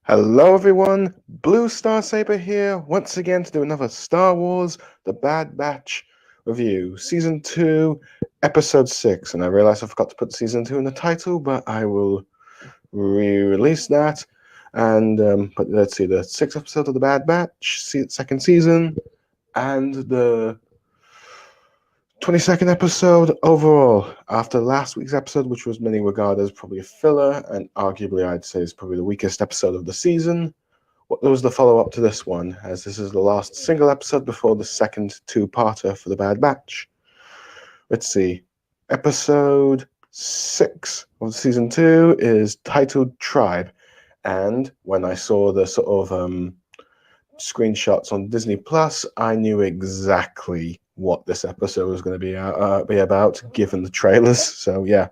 Hello, everyone. Blue Star Saber here once again to do another Star Wars The Bad Batch review, Season 2, Episode 6. And I realize I forgot to put Season 2 in the title, but I will re-release that. But let's see, the sixth episode of The Bad Batch, second season, and the 22nd episode overall. After last week's episode, which was many regarded as probably a filler, and arguably I'd say is probably the weakest episode of the season, what was the follow-up to this one, as this is the last single episode before the second two-parter for The Bad Batch. Let's see. Episode 6 of Season 2 is titled Tribe. And when I saw the sort of screenshots on Disney Plus, I knew exactly what this episode was going to be about, given the trailers. So, yeah.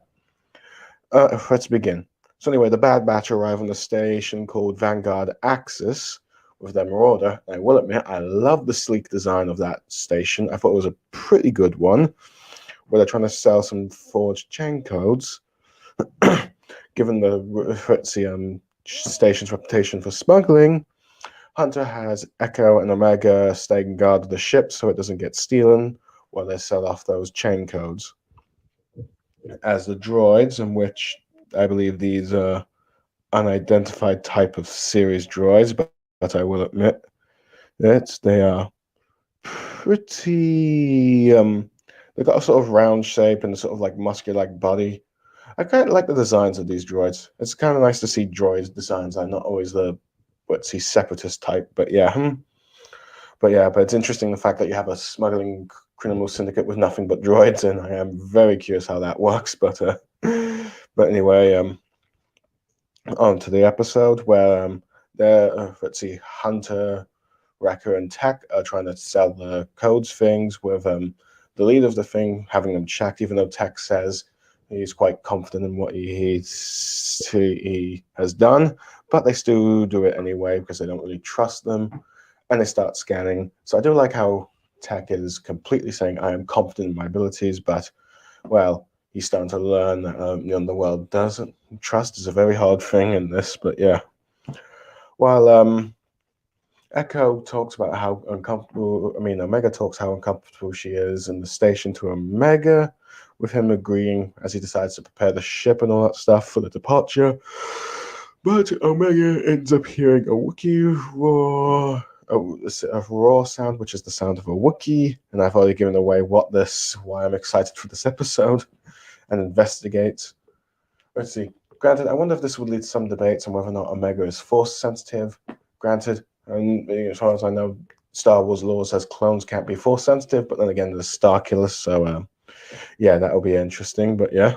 Let's begin. So anyway, the Bad Batch arrive on the station called Vanguard Axis with their Marauder. I will admit, I love the sleek design of that station. I thought it was a pretty good one, where they're trying to sell some forged chain codes. Given the station's reputation for smuggling, Hunter has Echo and Omega staying guard of the ship so it doesn't get stolen while they sell off those chain codes. As the droids, in which I believe these are unidentified type of series droids, but I will admit that they are pretty they've got a sort of round shape and a sort of like muscular-like body. I kind of like the designs of these droids. It's kind of nice to see droids designs. I'm not always the separatist type, but yeah. But it's interesting the fact that you have a smuggling criminal syndicate with nothing but droids, and I am very curious how that works. But anyway, on to the episode where Hunter, Wrecker, and Tech are trying to sell the codes things with the leader of the thing having them checked, even though Tech says he's quite confident in what he has done, but they still do it anyway because they don't really trust them, and they start scanning. So I do like how Tech is completely saying, I am confident in my abilities, but, well, he's starting to learn that the world doesn't. Trust is a very hard thing in this, but yeah. While Echo talks about how uncomfortable, Omega talks how uncomfortable she is in the station to Omega, with him agreeing as he decides to prepare the ship and all that stuff for the departure. But Omega ends up hearing a Wookiee roar, a roar sound, which is the sound of a Wookiee, and I've already given away why I'm excited for this episode, and investigate. Let's see. Granted, I wonder if this would lead to some debates on whether or not Omega is force sensitive. Granted, and as far as I know, Star Wars law says clones can't be force sensitive, but then again, there's Star Killers, so yeah, that'll be interesting. But yeah.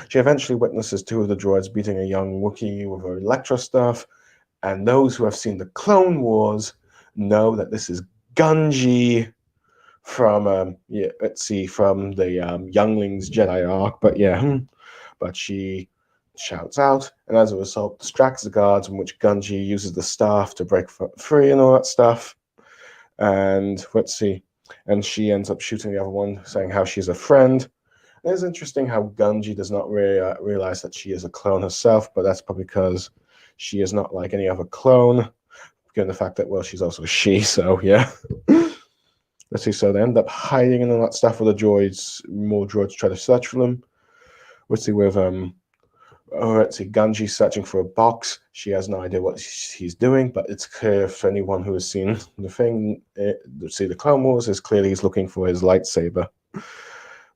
She eventually witnesses two of the droids beating a young Wookiee with her Electro stuff, and those who have seen the Clone Wars know that this is Gungi from from the Younglings Jedi arc. But yeah, but she shouts out, and as a result, distracts the guards, in which Gungi uses the staff to break free and all that stuff. And and she ends up shooting the other one, saying how she's a friend. It's interesting how Gungi does not really realize that she is a clone herself, but that's probably because she is not like any other clone, given the fact that, well, she's also a she, so yeah. Let's see, so they end up hiding in all that stuff with the droids. More droids try to search for them. Let's see, Gungi searching for a box. She has no idea what he's doing, but it's clear for anyone who has seen the thing, the Clone Wars, is clearly he's looking for his lightsaber.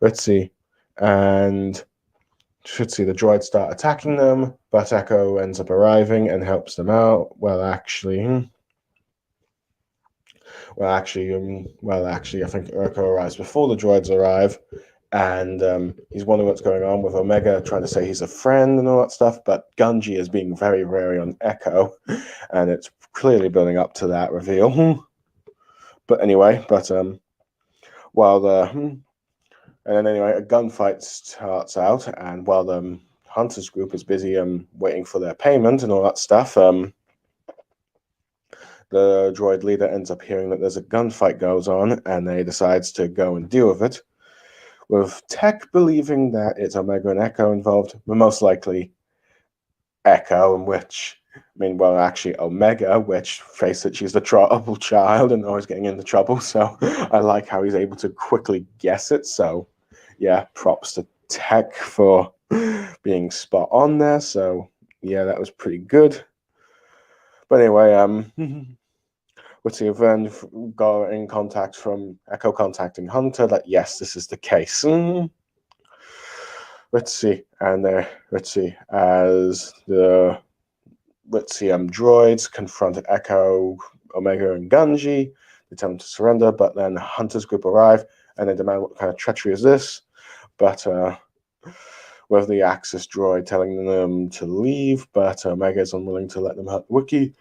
Let's see. And the droids start attacking them, but Echo ends up arriving and helps them out. Actually, I think Echo arrives before the droids arrive, and he's wondering what's going on with Omega, trying to say he's a friend and all that stuff, but Gungi is being very wary on Echo, and it's clearly building up to that reveal. But anyway, a gunfight starts out, and while the Hunter's group is busy waiting for their payment and all that stuff, the droid leader ends up hearing that there's a gunfight goes on, and they decides to go and deal with it, with Tech believing that it's Omega and Echo involved, but most likely Echo, in which Well, actually, Omega, which, face it, she's the trouble child and always getting into trouble. So I like how he's able to quickly guess it. So, yeah, props to Tech for being spot on there. So, yeah, that was pretty good. But anyway, let's see, Vern got in contact from Echo contacting Hunter that yes, this is the case. Let's see, and let's see, as the droids confront Echo, Omega, and Gungi. They tell them to surrender, but then Hunter's group arrive and they demand what kind of treachery is this. But with the Axis droid telling them to leave, but Omega is unwilling to let them hurt the Wookiee.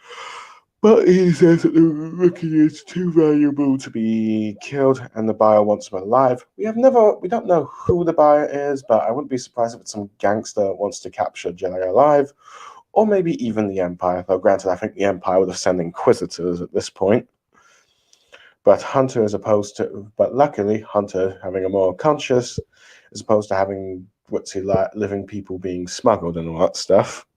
But he says that the Wookiee is too valuable to be killed, and the buyer wants him alive. We don't know who the buyer is, but I wouldn't be surprised if it's some gangster that wants to capture Jedi alive, or maybe even the Empire. Though, granted, I think the Empire would have sent Inquisitors at this point. But luckily, Hunter, having a moral conscience, as opposed to having living people being smuggled and all that stuff.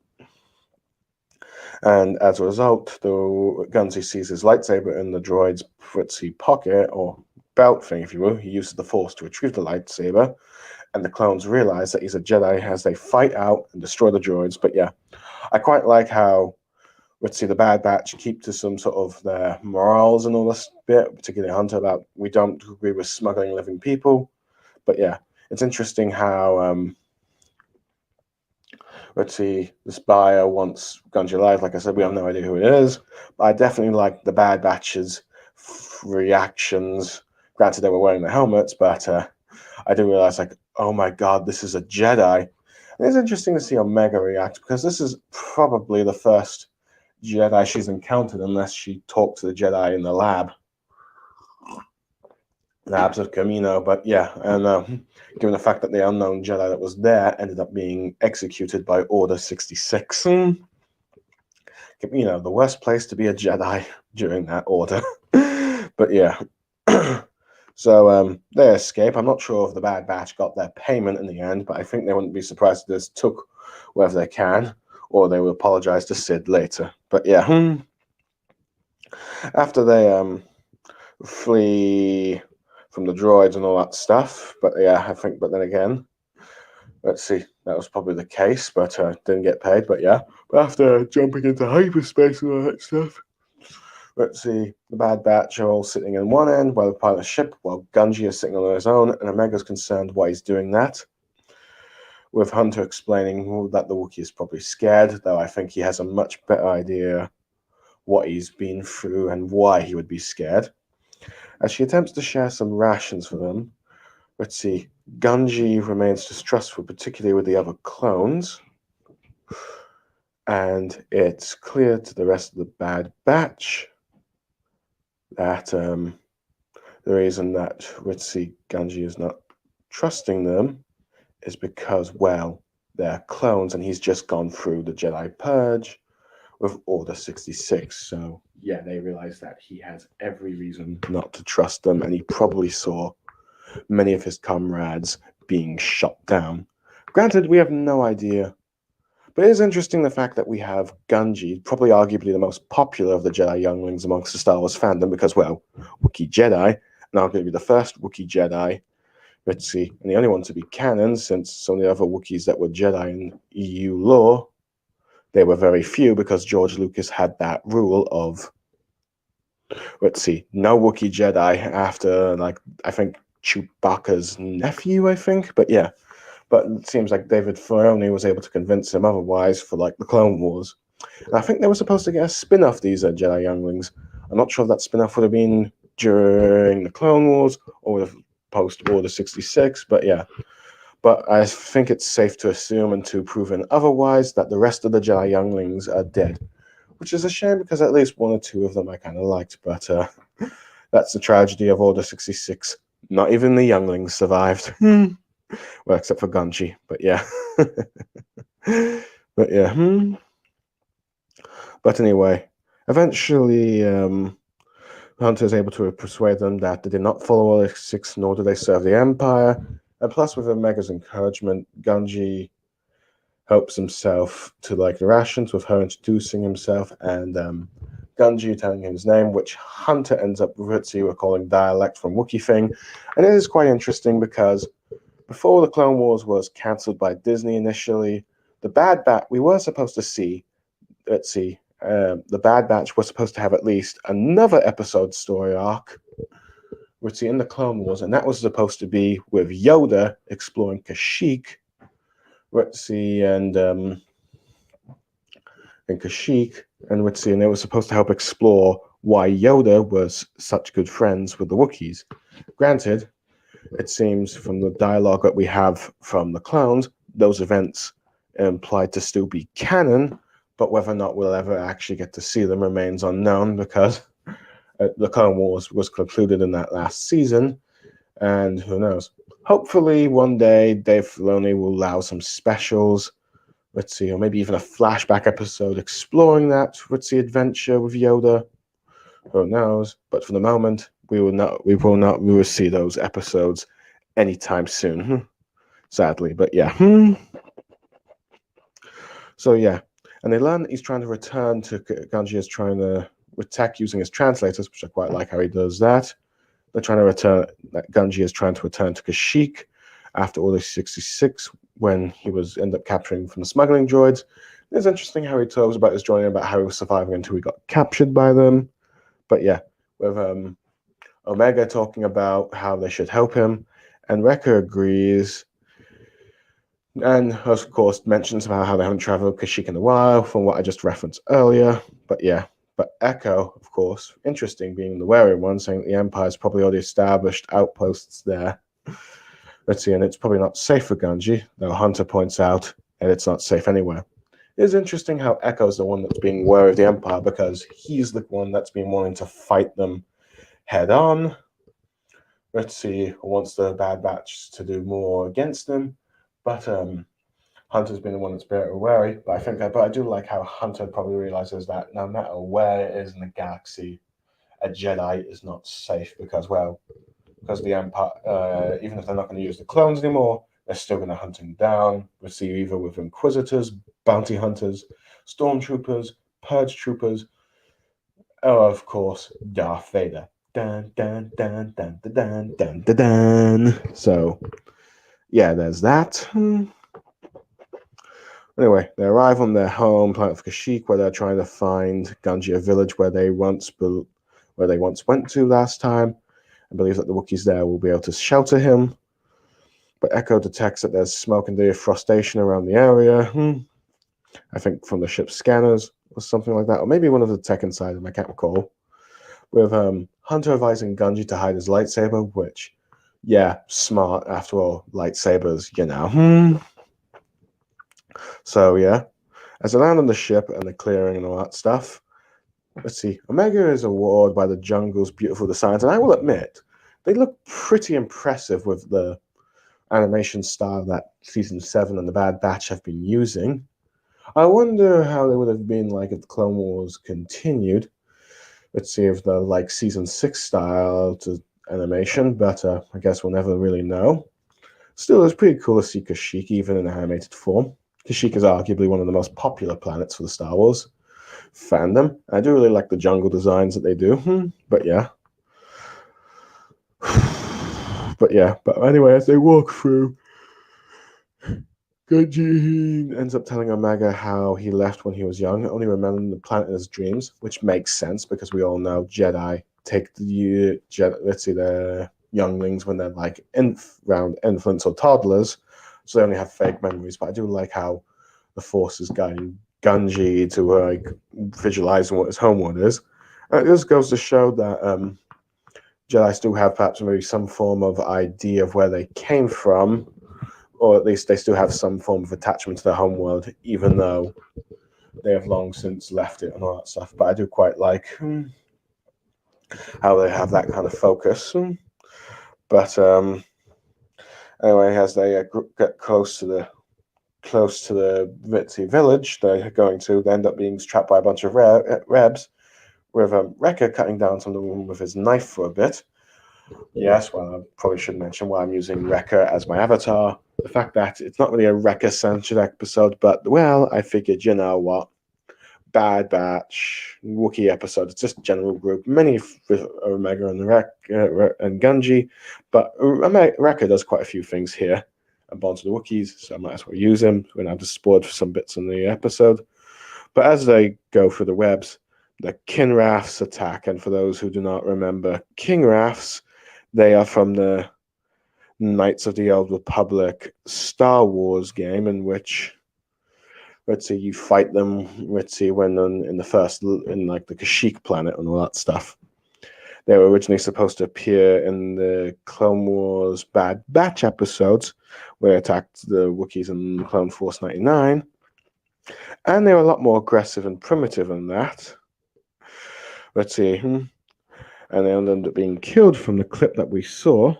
And as a result, the Gunzi sees his lightsaber in the droid's pocket, or belt thing, if you will. He uses the Force to retrieve the lightsaber, and the clones realize that he's a Jedi as they fight out and destroy the droids. But yeah, I quite like how, the Bad Batch keep to some sort of their morals and all this bit, particularly Hunter, about we don't agree with smuggling living people. But yeah, it's interesting how... this buyer wants Gungi alive. Like I said, we have no idea who it is. But I definitely like the Bad Batch's reactions. Granted, they were wearing the helmets, but I do realize, oh my god, this is a Jedi. And it's interesting to see Omega react, because this is probably the first Jedi she's encountered, unless she talked to the Jedi in the labs of Kamino. But yeah, and given the fact that the unknown Jedi that was there ended up being executed by Order 66, the worst place to be a Jedi during that order. But yeah, so they escape. I'm not sure if the Bad Batch got their payment in the end, but I think they wouldn't be surprised if this took wherever they can, or they will apologize to Sid later. But yeah, after they flee from the droids and all that stuff. But yeah, but then again, let's see, that was probably the case, but didn't get paid. But yeah, but after jumping into hyperspace and all that stuff, let's see, the Bad Batch are all sitting in one end while the pilot ship, while Gungi is sitting on his own, and Omega's concerned why he's doing that, with Hunter explaining that the Wookiee is probably scared, though I think he has a much better idea what he's been through and why he would be scared. As she attempts to share some rations for them, let's see, Gungi remains distrustful, particularly with the other clones. And it's clear to the rest of the Bad Batch that the reason that Gungi is not trusting them is because, well, they're clones, and he's just gone through the Jedi Purge with Order 66. So yeah, they realize that he has every reason not to trust them, and he probably saw many of his comrades being shot down. Granted, we have no idea, but it is interesting the fact that we have Gungi, probably arguably the most popular of the Jedi younglings amongst the Star Wars fandom, because, well, Wookiee Jedi, and arguably the first Wookiee Jedi, and the only one to be canon, since some of the other Wookiees that were Jedi in EU lore, they were very few, because George Lucas had that rule of, no Wookiee Jedi after, I think, Chewbacca's nephew, but yeah. But it seems like David Filoni was able to convince him otherwise for, the Clone Wars. And I think they were supposed to get a spin-off, these Jedi younglings. I'm not sure if that spin-off would have been during the Clone Wars or post-Order 66, but yeah. But I think it's safe to assume, until proven otherwise, that the rest of the Jedi younglings are dead. Which is a shame, because at least one or two of them I kind of liked, but that's the tragedy of Order 66. Not even the younglings survived. Well, except for Gungi, but yeah. But yeah. But anyway, eventually Hunter is able to persuade them that they did not follow Order 66, nor do they serve the Empire. And plus, with Omega's encouragement, Gungi helps himself to like the rations with her introducing himself and Gungi telling him his name, which Hunter ends up recalling dialect from Wookiee thing. And it is quite interesting because before the Clone Wars was cancelled by Disney initially, the Bad Batch, we were supposed to see, the Bad Batch was supposed to have at least another episode story arc, in the Clone Wars, and that was supposed to be with Yoda exploring Kashyyyk, and they were supposed to help explore why Yoda was such good friends with the Wookiees. Granted, it seems from the dialogue that we have from the clones, those events implied to still be canon, but whether or not we'll ever actually get to see them remains unknown because the Clone Wars was concluded in that last season, and who knows. Hopefully one day Dave Filoni will allow some specials, or maybe even a flashback episode exploring that, adventure with Yoda. Who knows? But for the moment, we will see those episodes anytime soon. Sadly, but yeah. So yeah, and they learn that he's trying to return to Gungi is trying to attack using his translators, which I quite like how he does that. They're trying to return. Gungi is trying to return to Kashyyyk after Order 66 when he was ended up capturing from the smuggling droids. It's interesting how he talks about his journey, about how he was surviving until he got captured by them. But yeah, with Omega talking about how they should help him, and Wrecker agrees. And of course mentions about how they haven't traveled Kashyyyk in a while, from what I just referenced earlier. But yeah, but Echo, of course, interesting being the wary one, saying that the Empire's probably already established outposts there. And it's probably not safe for Gungi, though Hunter points out that it's not safe anywhere. It is interesting how Echo's the one that's being wary of the Empire because he's the one that's been wanting to fight them head on. Wants the Bad Batch to do more against them. But Hunter's been the one that's been wary. But I do like how Hunter probably realizes that no matter where it is in the galaxy, a Jedi is not safe because the Empire, even if they're not going to use the clones anymore, they're still going to hunt him down. Either with Inquisitors, bounty hunters, stormtroopers, purge troopers, or of course Darth Vader. Dun dun dun dun dun dun dun dun dun. So yeah, there's that. Anyway, they arrive on their home planet of Kashyyyk, where they're trying to find Gungi, a village where they once went to last time, and believes that the Wookiees there will be able to shelter him. But Echo detects that there's smoke and defrostation around the area. I think from the ship's scanners or something like that, or maybe one of the tech inside them, I can't recall. With Hunter advising Gungi to hide his lightsaber, which, yeah, smart after all, lightsabers, So yeah, as they land on the ship and the clearing and all that stuff, Omega is awed by the jungle's beautiful designs, and I will admit, they look pretty impressive with the animation style that Season 7 and the Bad Batch have been using. I wonder how they would have been like if the Clone Wars continued. If the Season 6 style to animation, but I guess we'll never really know. Still, it's pretty cool to see Kashyyyk even in animated form. Kashyyyk is arguably one of the most popular planets for the Star Wars fandom. I do really like the jungle designs that they do, but yeah. But anyway, as they walk through, Gungi ends up telling Omega how he left when he was young, only remembering the planet in his dreams, which makes sense because we all know Jedi take the younglings when they're around infants or toddlers, so they only have fake memories. But I do like how the Force is guiding Gungi to visualizing what his homeworld is. And it just goes to show that Jedi still have perhaps maybe some form of idea of where they came from, or at least they still have some form of attachment to their homeworld, even though they have long since left it and all that stuff. But I do quite like how they have that kind of focus. But anyway, as they get close to the Vitzi village, they end up being trapped by a bunch of Rebs, with Wrecker cutting down some of them with his knife for a bit. Yes, well, I probably should mention why I'm using Wrecker as my avatar. The fact that it's not really a Wrecker-centered episode, but, well, I figured, you know what? Bad Batch, Wookiee episode. It's just a general group. Many Omega and and Gungi, but Wrecker does quite a few things here and bonds to the Wookiees, so I might as well use him when I'm just spoiled for some bits in the episode. But as they go through the webs, the Kinraths attack, and for those who do not remember Kinraths, they are from the Knights of the Old Republic Star Wars game, in which, let's see, you fight them, let's see, when in the first, in like the Kashyyyk planet and all that stuff. They were originally supposed to appear in the Clone Wars Bad Batch episodes, where they attacked the Wookiees in Clone Force 99. And they were a lot more aggressive and primitive than that. Let's see. And they ended up being killed from the clip that we saw.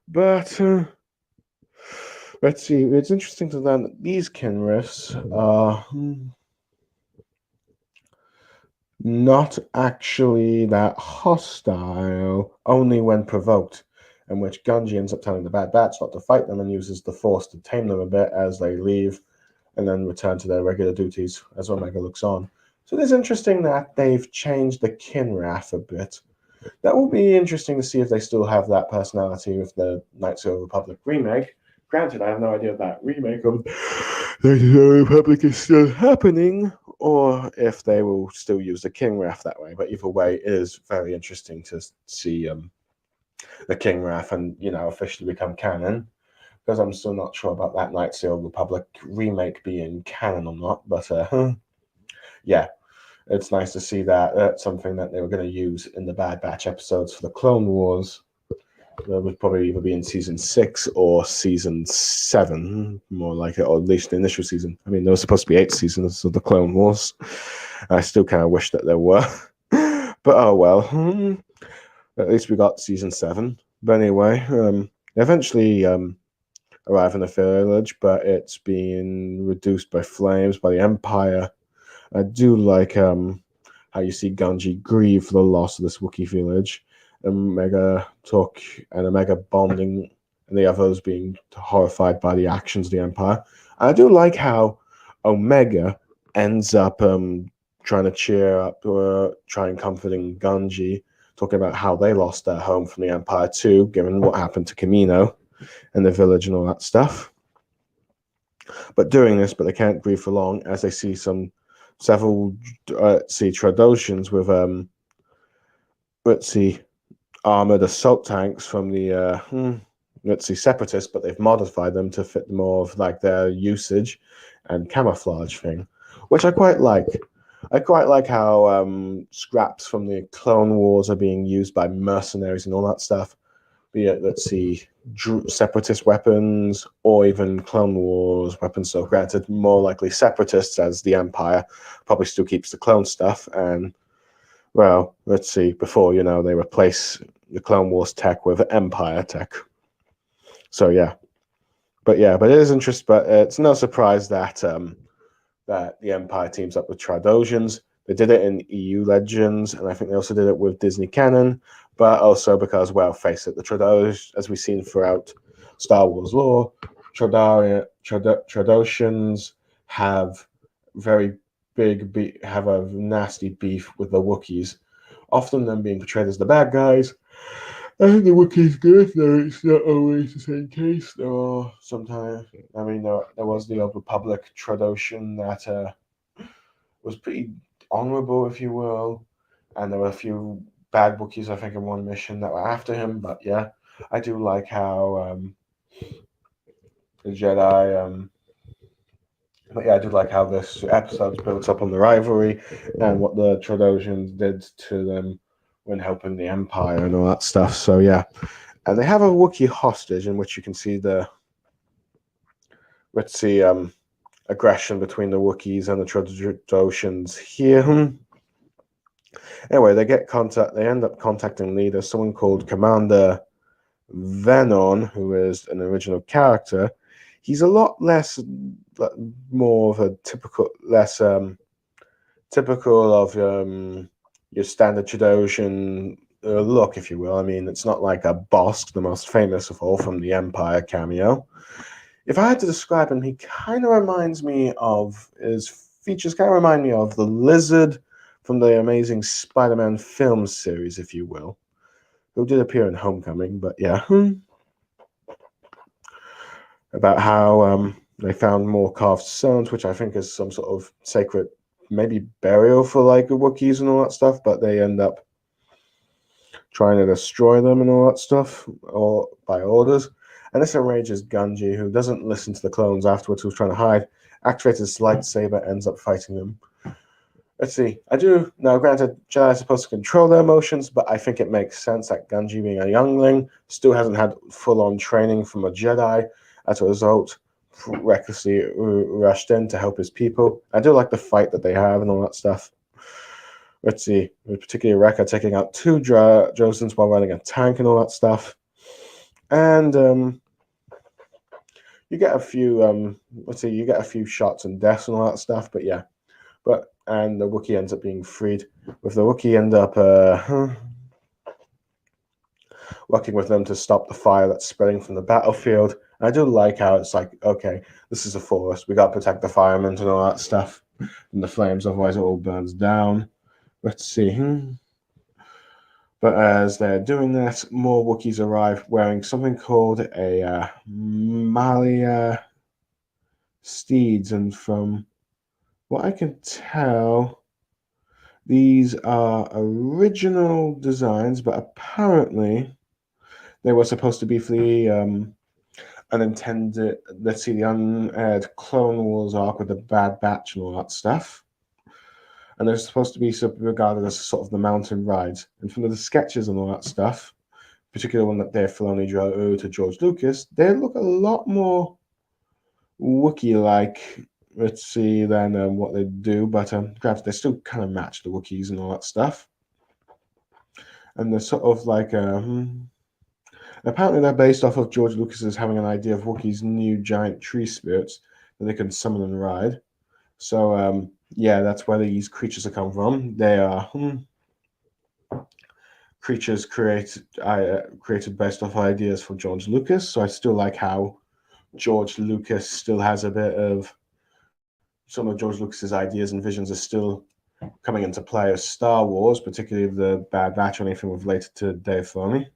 But let's see. It's interesting to learn that these Kinraths are not actually that hostile, only when provoked, in which Gungi ends up telling the Bad Batch not to fight them and uses the Force to tame them a bit as they leave and then return to their regular duties as Omega looks on. So it is interesting that they've changed the Kinrath a bit. That will be interesting to see if they still have that personality with the Knights of the Republic remake. Granted, I have no idea if that remake of Knights of the Republic is still happening, or if they will still use the Kinrath that way. But either way, it is very interesting to see the Kinrath and, officially become canon. Because I'm still not sure about that Knights of the Republic remake being canon or not. But yeah, it's nice to see that that's something that they were going to use in the Bad Batch episodes for the Clone Wars. That would probably either be in season 6 or season 7, more like it, or at least the initial season. I mean, there was supposed to be 8 seasons of the Clone Wars. I still kind of wish that there were. But oh well. At least we got season 7. But anyway, eventually arrive in the village, but it's being reduced by flames by the Empire. I do like how you see Gungi grieve for the loss of this Wookiee village, Omega talk and Omega bonding, and the others being horrified by the actions of the Empire. I do like how Omega ends up trying to cheer up or trying comforting Gungi, talking about how they lost their home from the Empire too, given what happened to Kamino and the village and all that stuff. But doing this, but they can't grieve for long as they see several Tradoshans with armored assault tanks from the Separatists, but they've modified them to fit more of like their usage and camouflage thing, which I quite like. I quite like how scraps from the Clone Wars are being used by mercenaries and all that stuff. Be it, Separatist weapons or even Clone Wars weapons. So granted, more likely Separatists, as the Empire probably still keeps the clone stuff. And, well, before, they replace the Clone Wars tech with Empire tech. So, yeah. But it is interesting, but it's no surprise that that the Empire teams up with Tradoshans. They did it in EU Legends, and I think they also did it with Disney Canon, but also because, well, face it, the Tradoshans, as we've seen throughout Star Wars lore, Tradoshans have have a nasty beef with the Wookiees, often them being portrayed as the bad guys. I think the Wookiees good, though it's not always the same case. There are sometimes, I mean, there was the Old Republic Trandoshan that was pretty honorable, if you will, and there were a few bad Wookiees, I think, in one mission that were after him. But yeah, I do like how the Jedi. But yeah, I do like how this episode builds up on the rivalry and what the Tradoshans did to them when helping the Empire and all that stuff. So yeah, and they have a Wookiee hostage in which you can see aggression between the Wookiees and the Tradoshans here. Anyway, they end up contacting leader, someone called Commander Venon, who is an original character. He's a lot more of a typical of your standard Trandoshan look, if you will. I mean, it's not like a Bosk, the most famous of all from the Empire cameo. If I had to describe him, he kind of reminds me of, his features kind of remind me of the Lizard from the Amazing Spider-Man film series, if you will, who did appear in Homecoming, but yeah. About how they found more carved stones, which I think is some sort of sacred, maybe burial for like the Wookiees and all that stuff, but they end up trying to destroy them and all that stuff, or by orders. And this enrages Gungi, who doesn't listen to the clones afterwards, who's trying to hide, activates his lightsaber, ends up fighting them. Let's see. I do now. Granted, Jedi are supposed to control their emotions, but I think it makes sense that Gungi, being a youngling, still hasn't had full-on training from a Jedi. As a result, recklessly rushed in to help his people. I do like the fight that they have and all that stuff. Let's see. Particularly Wrecker taking out two Josens while running a tank and all that stuff. And you get a few. Let's see. You get a few shots and deaths and all that stuff. But yeah. And the Wookiee ends up being freed. With the Wookiee end up working with them to stop the fire that's spreading from the battlefield. And I do like how it's like, okay, this is a forest. We got to protect the firemen and all that stuff from the flames, otherwise it all burns down. Let's see. But as they're doing that, more Wookiees arrive wearing something called a Malia steeds, and from what I can tell, these are original designs, but apparently they were supposed to be for the unintended, let's see, the unaired Clone Wars arc with the Bad Batch and all that stuff. And they're supposed to be regarded as sort of the mountain rides. And from the sketches and all that stuff, particularly one that Dave Filoni drew to George Lucas, they look a lot more Wookiee-like, let's see, than what they do. But granted, they still kind of match the Wookiees and all that stuff. And they're sort of like, apparently they're based off of George Lucas's having an idea of Wookiees' new giant tree spirits that they can summon and ride. So, yeah, that's where these creatures have come from. They are creatures created based off ideas from George Lucas. So I still like how George Lucas still has a bit of some of George Lucas's ideas and visions are still coming into play as Star Wars, particularly the Bad Batch or anything related to Dave Filoni.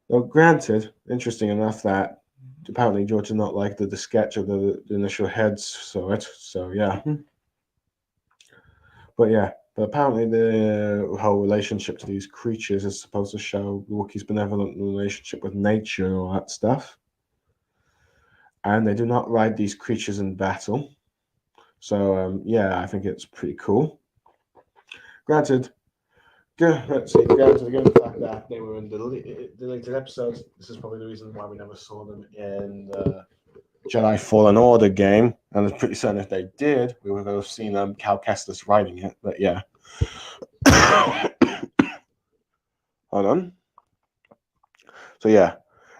Well, granted, interesting enough that apparently George did not like the sketch of the initial heads, so yeah. But yeah, but apparently the whole relationship to these creatures is supposed to show Wookiee's benevolent relationship with nature and all that stuff. And they do not ride these creatures in battle. So yeah, I think it's pretty cool. Granted, let's see, granted, again, the fact that they were in deleted episodes, this is probably the reason why we never saw them in the Jedi Fallen Order game, and I'm pretty certain if they did, we would have seen Cal Kestis writing it. But yeah, hold on. So yeah,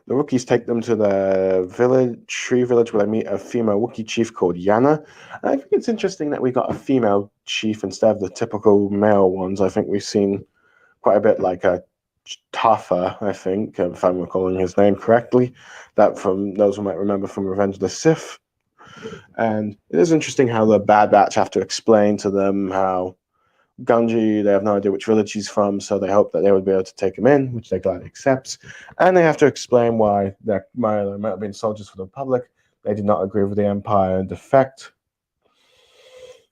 the Wookiees take them to the tree village, where they meet a female Wookiee chief called Yana. And I think it's interesting that we got a female chief instead of the typical male ones. I think we've seen quite a bit like a Taffa, I think, if I'm recalling his name correctly, that from those who might remember from Revenge of the Sith. And it is interesting how the Bad Batch have to explain to them how Gungi, they have no idea which village he's from, so they hope that they would be able to take him in, which they gladly accepts. And they have to explain why they might have been soldiers for the Republic. They did not agree with the Empire and defect,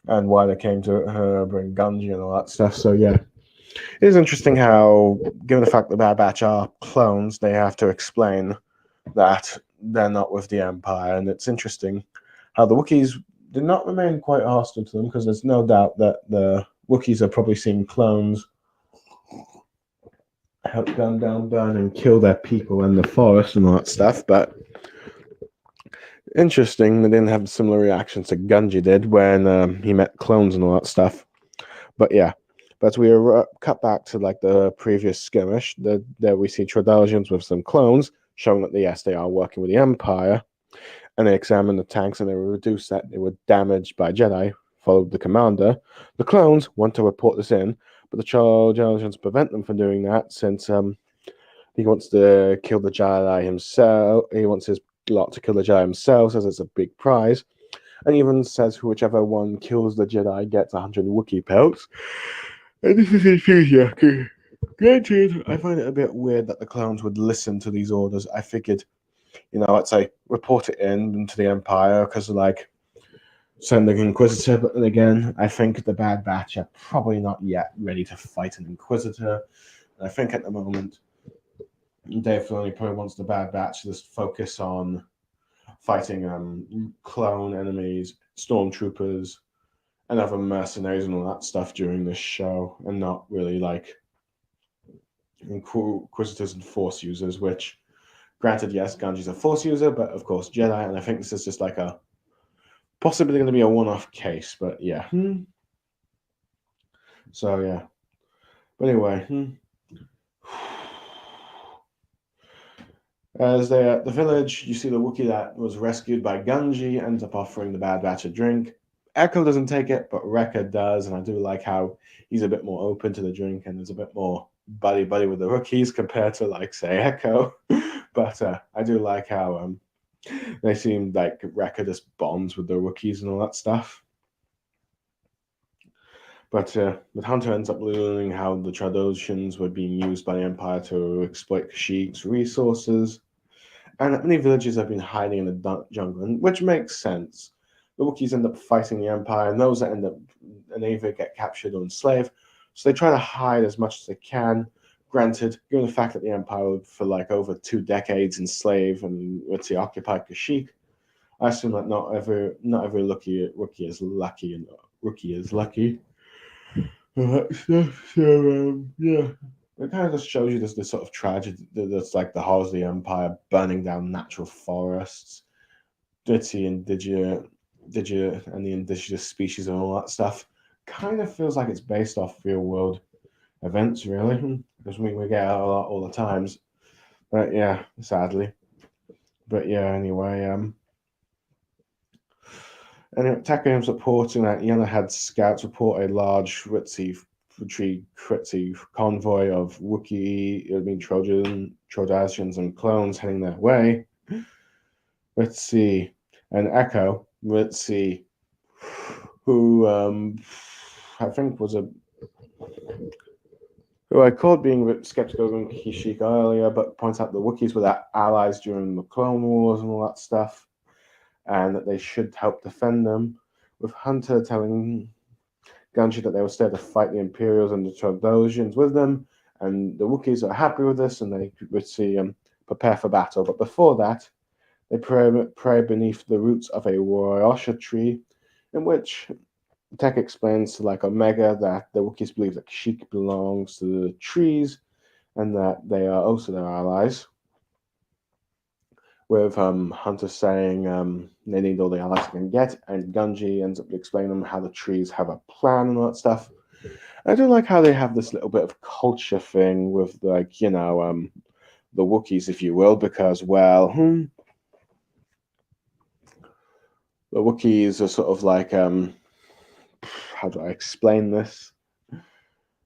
and why they came to bring Gungi and all that stuff. So yeah, it is interesting how, given the fact that Bad Batch are clones, they have to explain that they're not with the Empire. And it's interesting how the Wookiees did not remain quite hostile to them, because there's no doubt that the Wookiees are probably seeing clones help gun down, burn, and kill their people in the forest and all that stuff. But interesting, they didn't have similar reactions to Gungi did when he met clones and all that stuff. But yeah. But we are cut back to like the previous skirmish. There we see Trudalgians with some clones, showing that yes, they are working with the Empire. And they examine the tanks, and they reduce that they were damaged by Jedi, followed the commander. The clones want to report this in, but the Trojans prevent them from doing that since he wants to kill the Jedi himself. He wants his lot to kill the Jedi himself, says it's a big prize, and even says whichever one kills the Jedi gets 100 Wookiee pelts. And this is enthusiastic. Granted, I find it a bit weird that the clones would listen to these orders. I figured, I'd say report it into the Empire because, like, send the Inquisitor. But then again, I think the Bad Batch are probably not yet ready to fight an Inquisitor. And I think at the moment, Dave Filoni probably wants the Bad Batch to just focus on fighting clone enemies, stormtroopers, and other mercenaries and all that stuff during this show, and not really like Inquisitors and Force users, which, granted, yes, Ganji's a Force user, but of course Jedi, and I think this is just like a possibly going to be a one-off case, but yeah. So yeah. But anyway, as they're at the village, you see the Wookiee that was rescued by Ganji ends up offering the Bad Batch a drink. Echo doesn't take it, but Wrecker does, and I do like how he's a bit more open to the drink and there's a bit more buddy with the Wookiees compared to, like, say, Echo. But I do like how they seem like Wrecker just bonds with the Wookiees and all that stuff. But Hunter ends up learning how the Trandoshan's were being used by the Empire to exploit Kashyyyk's resources, and many villages have been hiding in the jungle, which makes sense. The Wookiees end up fighting the Empire, and those that end up either get captured or enslaved, so they try to hide as much as they can. Granted, given the fact that the Empire for like over 2 decades enslaved and occupied Kashyyyk, I assume that not every Wookiee is lucky, and Rookie is lucky. So yeah, it kind of just shows you this sort of tragedy that's like the horrors of the Empire burning down natural forests, dirty indigenous and the indigenous species and all that stuff. Kind of feels like it's based off real world events, really, because we get a lot all the times. But yeah, sadly. But yeah, anyway, and Taka ends up reporting that Yana had scouts report a large Ritzy convoy of Wookiee, Trojans, and clones heading their way. Let's see. And Echo, let's see, who I think was who I called being a bit skeptical of Kashyyyk earlier, but points out the Wookiees were their allies during the Clone Wars and all that stuff, and that they should help defend them, with Hunter telling Ganji that they were there to fight the Imperials and the Trandoshan's with them, and the Wookiees are happy with this, and they would see prepare for battle. But before that, they pray beneath the roots of a Rosha tree, in which Tech explains to like Omega that the Wookiees believe that Kashyyyk belongs to the trees, and that they are also their allies. With Hunter saying they need all the allies they can get, and Ganji ends up explaining them how the trees have a plan and all that stuff. I do like how they have this little bit of culture thing with, like, the Wookiees, if you will, because, well, the Wookiees are sort of like, how do I explain this?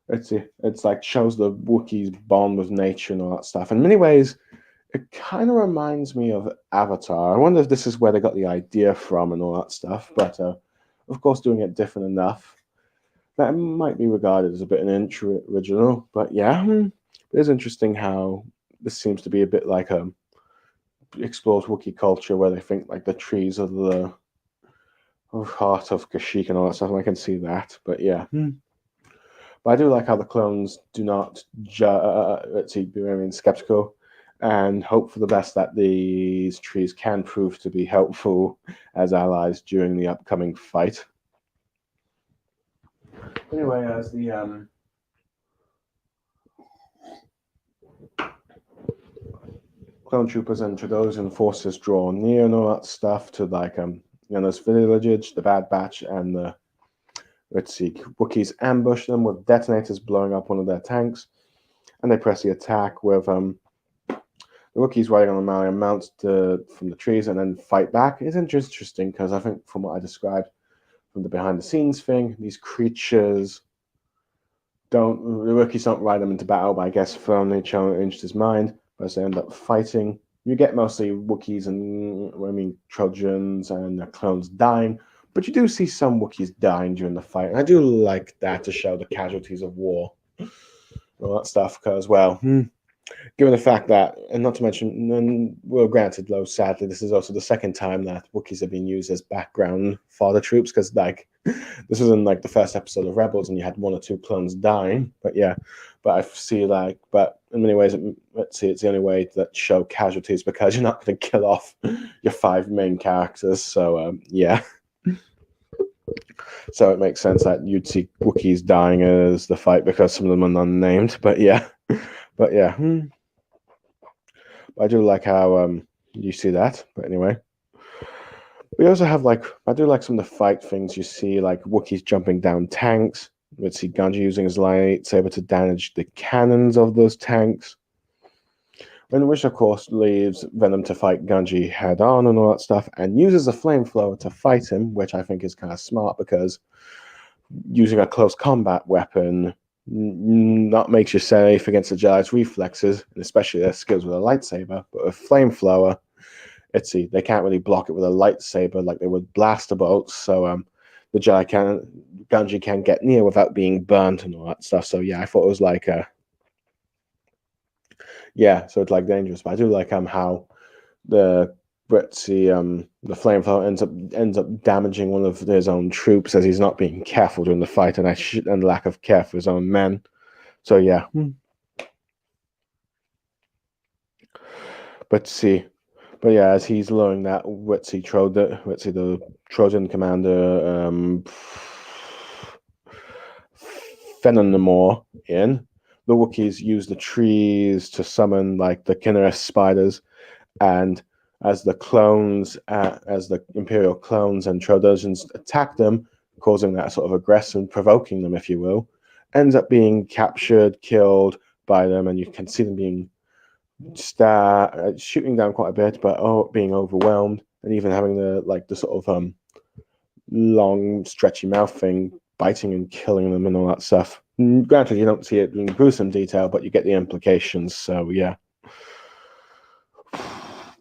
It's like shows the Wookiees bond with nature and all that stuff. In many ways, it kind of reminds me of Avatar. I wonder if this is where they got the idea from and all that stuff, but of course, doing it different enough that might be regarded as a bit an original. But yeah, it is interesting how this seems to be a bit like explores Wookiee culture, where they think like the trees are the heart of Kashyyyk and all that stuff. And I can see that, but yeah. But I do like how the clones do not be very skeptical and hope for the best that these trees can prove to be helpful as allies during the upcoming fight. Anyway, as the clone troopers and Trandoshan forces draw near and all that stuff to like this village, the Bad Batch and the Wookiees ambush them with detonators blowing up one of their tanks, and they press the attack with the Wookiees riding on the Malian mounts from the trees and then fight back. It's interesting because I think from what I described from the behind the scenes thing, these creatures the Wookiees don't ride them into battle, but I guess firmly changed his mind. But as they end up fighting, you get mostly Wookiees and Trojans and their clones dying. But you do see some Wookiees dying during the fight, and I do like that to show the casualties of war, all that stuff. Because given the fact that, and not to mention, well, granted, though, sadly, this is also the second time that Wookiees have been used as background for the troops, because this was in the first episode of Rebels, and you had one or two clones dying. But yeah, but I see but in many ways, let's see, it's the only way that show casualties, because you're not going to kill off your 5 main characters. So yeah. So it makes sense that you'd see Wookiees dying as the fight, because some of them are unnamed. But yeah, but yeah. I do like how you see that. But anyway, we also have I do like some of the fight things you see, like Wookiees jumping down tanks. Let's see Gungi using his lightsaber to damage the cannons of those tanks. And which of course leaves Venom to fight Gungi head on and all that stuff, and uses a flamethrower to fight him, which I think is kind of smart, because using a close combat weapon not makes you safe against the Jedi's reflexes, and especially their skills with a lightsaber. But with flamethrower, they can't really block it with a lightsaber like they would blaster bolts. So the Gungi can't get near without being burnt and all that stuff. So yeah, I thought it was so it's dangerous. But I do like how the flamethrower ends up damaging one of his own troops, as he's not being careful during the fight, and lack of care for his own men. So yeah. But yeah, as he's lowering that, the Trojan commander, Fenanamore in, the Wookiees use the trees to summon the Kinnereth spiders, and as the Imperial clones and Trojans attack them, causing that sort of aggression, provoking them, if you will, ends up being captured, killed by them, and you can see them being shooting down quite a bit, but being overwhelmed, and even having the sort of long, stretchy mouth thing, biting and killing them and all that stuff. Granted, you don't see it in gruesome detail, but you get the implications. So yeah.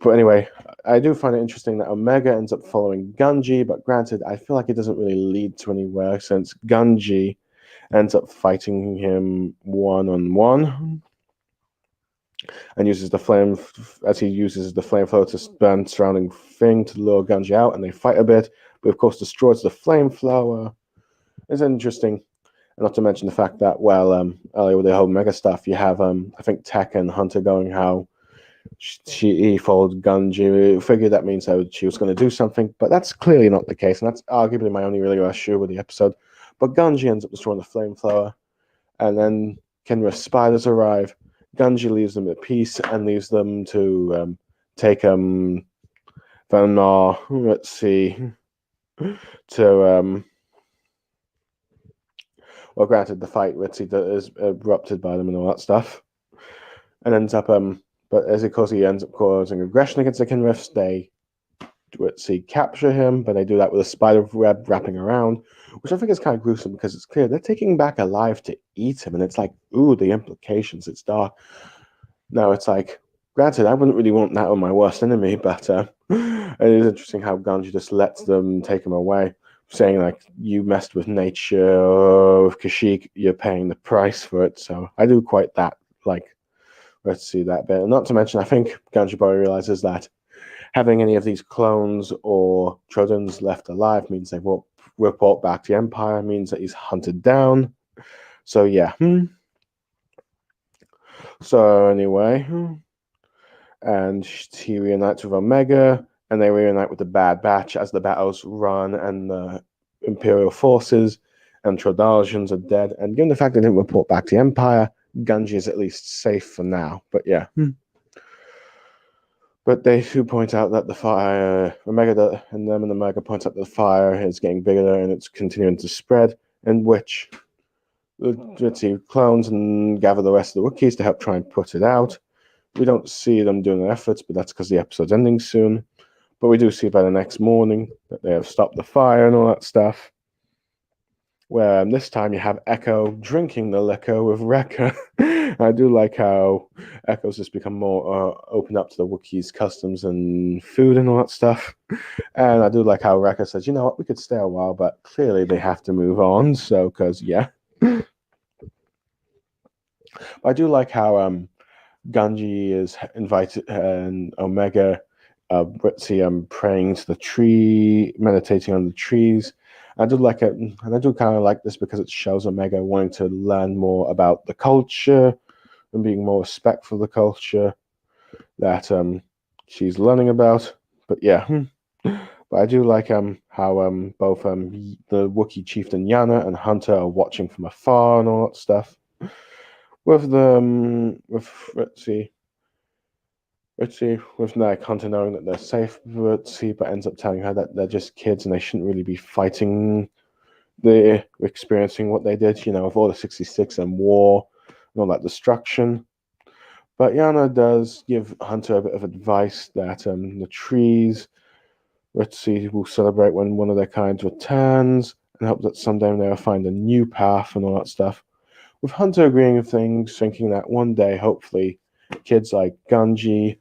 But anyway, I do find it interesting that Omega ends up following Gungi, but granted, I feel like it doesn't really lead to anywhere, since Gungi ends up fighting him one-on-one, and uses the flamethrower to burn surrounding thing to lure Gungi out, and they fight a bit, but of course destroys the flamethrower. It's interesting, and not to mention the fact that earlier with the whole Mega stuff, you have I think Tech and Hunter going how he followed Gungi, figured that means that she was going to do something, but that's clearly not the case, and that's arguably my only really issue with the episode. But Gungi ends up destroying the flamethrower, and then Kinnereth spiders arrive. Gungi leaves them at peace and leaves them to take let's see, to well, granted, the fight that is erupted by them and all that stuff, and ends up but as he ends up causing aggression against the Kinnereths, they capture him, but they do that with a spider web wrapping around, which I think is kind of gruesome, because it's clear they're taking him back alive to eat him, and it's ooh, the implications, it's dark. Now it's granted, I wouldn't really want that on my worst enemy, but it is interesting how Gungi just lets them take him away, saying you messed with nature, with Kashyyyk, you're paying the price for it. So I do quite that, let's see that bit. And not to mention, I think Gungi probably realizes that having any of these clones or Trojans left alive means they won't report back to the Empire, means that he's hunted down. So yeah. So anyway, and he reunites with Omega, and they reunite with the Bad Batch as the battles run, and the Imperial forces and Trojans are dead. And given the fact they didn't report back to the Empire, Gungi is at least safe for now. But yeah. But they do point out that the fire, Omega and Omega points out that the fire is getting bigger and it's continuing to spread, in which the clones and gather the rest of the Wookiees to help try and put it out. We don't see them doing their efforts, but that's because the episode's ending soon. But we do see by the next morning that they have stopped the fire and all that stuff. where this time you have Echo drinking the liquor with Wrecker. I do like how Echo's just become more open up to the Wookiees' customs and food and all that stuff. And I do like how Wrecker says, you know what, we could stay a while, but clearly they have to move on. So, because, yeah. I do like how Gungi is invited and Omega, Ritzy, praying to the tree, meditating on the trees. I do like it, and I do kind of like this because it shows Omega wanting to learn more about the culture and being more respectful of the culture that she's learning about. But yeah, but I do like how both the Wookiee chieftain Yana and Hunter are watching from afar and all that stuff. With the with Ritzy, with like Hunter knowing that they're safe with Ritzy, but ends up telling her that they're just kids and they shouldn't really be fighting. They're experiencing what they did, with all the 66 and war and all that destruction. But Yana does give Hunter a bit of advice that the trees, Ritzy will celebrate when one of their kind returns and hope that someday they'll find a new path and all that stuff. With Hunter agreeing with things, thinking that one day, hopefully, kids like Gungi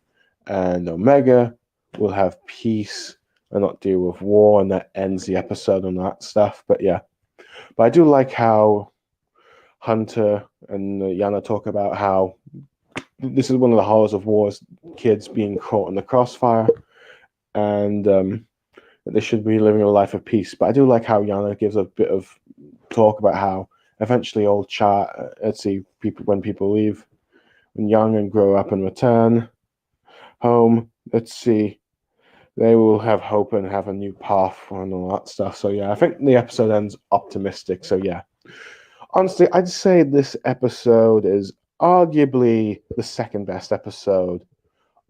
and Omega will have peace and not deal with war, and that ends the episode on that stuff. But yeah, but I do like how Hunter and Yana talk about how this is one of the horrors of wars, kids being caught in the crossfire, and they should be living a life of peace. But I do like how Yana gives a bit of talk about how eventually old let's see, when people leave, when young and grow up and return home, let's see, they will have hope and have a new path and all that stuff. So yeah, I think the episode ends optimistic. So yeah, honestly, I'd say this episode is arguably the second best episode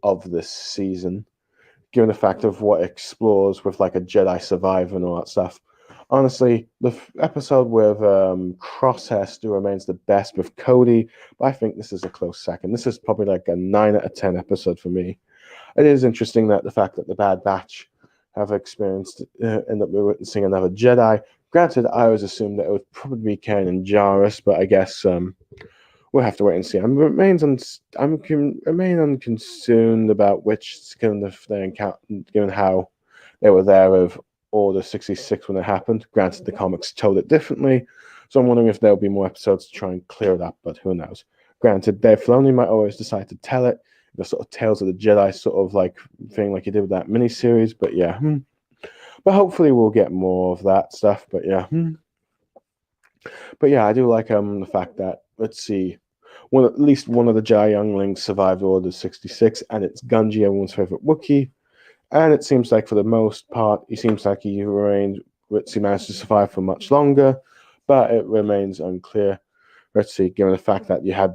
of this season, given the fact of what it explores with like a Jedi survivor and all that stuff. Honestly, the episode with Crosshair still remains the best with Cody, but I think this is a close second. This is probably like a 9 out of 10 episode for me. It is interesting that the fact that the Bad Batch have experienced, end up witnessing another Jedi. Granted, I always assumed that it would probably be Kanan Jarrus, but I guess we'll have to wait and see. I'm remain unconcerned about which kind of they encounter, given how they were there with Order 66 when it happened. Granted, the comics told it differently, so I'm wondering if there'll be more episodes to try and clear it up. But who knows? Granted, Dave Filoni might always decide to tell it, the sort of Tales of the Jedi sort of like thing, like he did with that miniseries. But yeah, but hopefully we'll get more of that stuff. But yeah. But yeah, I do like the fact that, let's see, at least one of the Jedi younglings survived Order 66, and it's Gungi, everyone's favorite Wookiee. And it seems like for the most part, he seems like he managed to survive for much longer, but it remains unclear. Let's see, given the fact that you had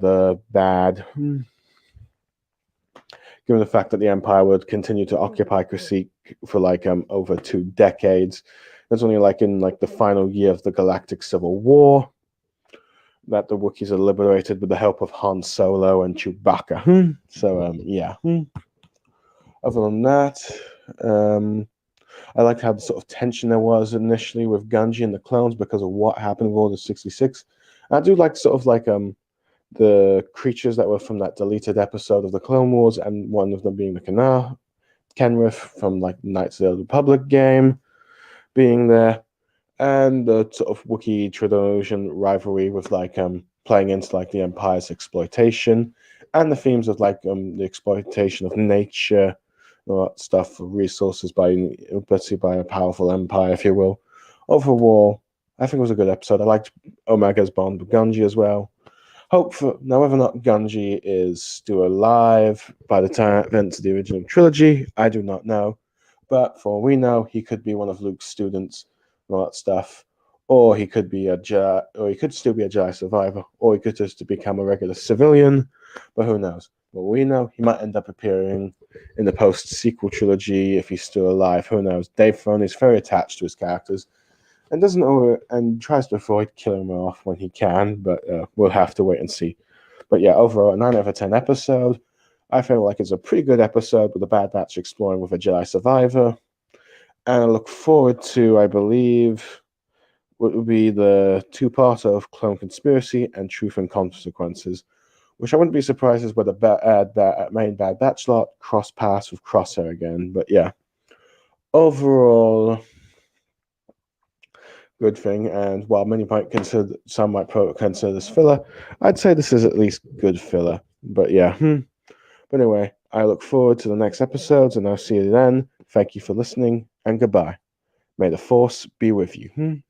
given the fact that the Empire would continue to occupy Kashyyyk for like over 2 decades. It's only like in like the final year of the Galactic Civil War that the Wookiees are liberated with the help of Han Solo and Chewbacca. So yeah. Other than that, I liked how the sort of tension there was initially with Gungi and the clones because of what happened with Order 66. I do like sort of like the creatures that were from that deleted episode of the Clone Wars, and one of them being the Kenrith from like Knights of the Old Republic game being there, and the sort of Wookiee Trandoshan rivalry with like playing into like the Empire's exploitation and the themes of like the exploitation of nature, all that stuff for resources by a powerful empire, if you will. Overall, I think it was a good episode. I liked Omega's bond with Gungi as well. Now whether or not Gungi is still alive by the time events of the original trilogy, I do not know. But for all we know, he could be one of Luke's students and all that stuff. Or he could be or he could still be a Jedi survivor, or he could just become a regular civilian. But who knows? Well, we know he might end up appearing in the post-sequel trilogy if he's still alive. Who knows? Dave Filoni is very attached to his characters and tries to avoid killing them off when he can, but we'll have to wait and see. But yeah, overall, a 9 out of 10 episode. I feel like it's a pretty good episode with the Bad Batch exploring with a Jedi survivor. And I look forward to, I believe, would be the two-parter of Clone Conspiracy and Truth and Consequences, which I wouldn't be surprised is where the main Bad Batch lot cross paths with Crosshair again. But yeah, overall, good thing. And while some might consider this filler, I'd say this is at least good filler. But yeah, But anyway, I look forward to the next episodes, and I'll see you then. Thank you for listening, and goodbye. May the Force be with you.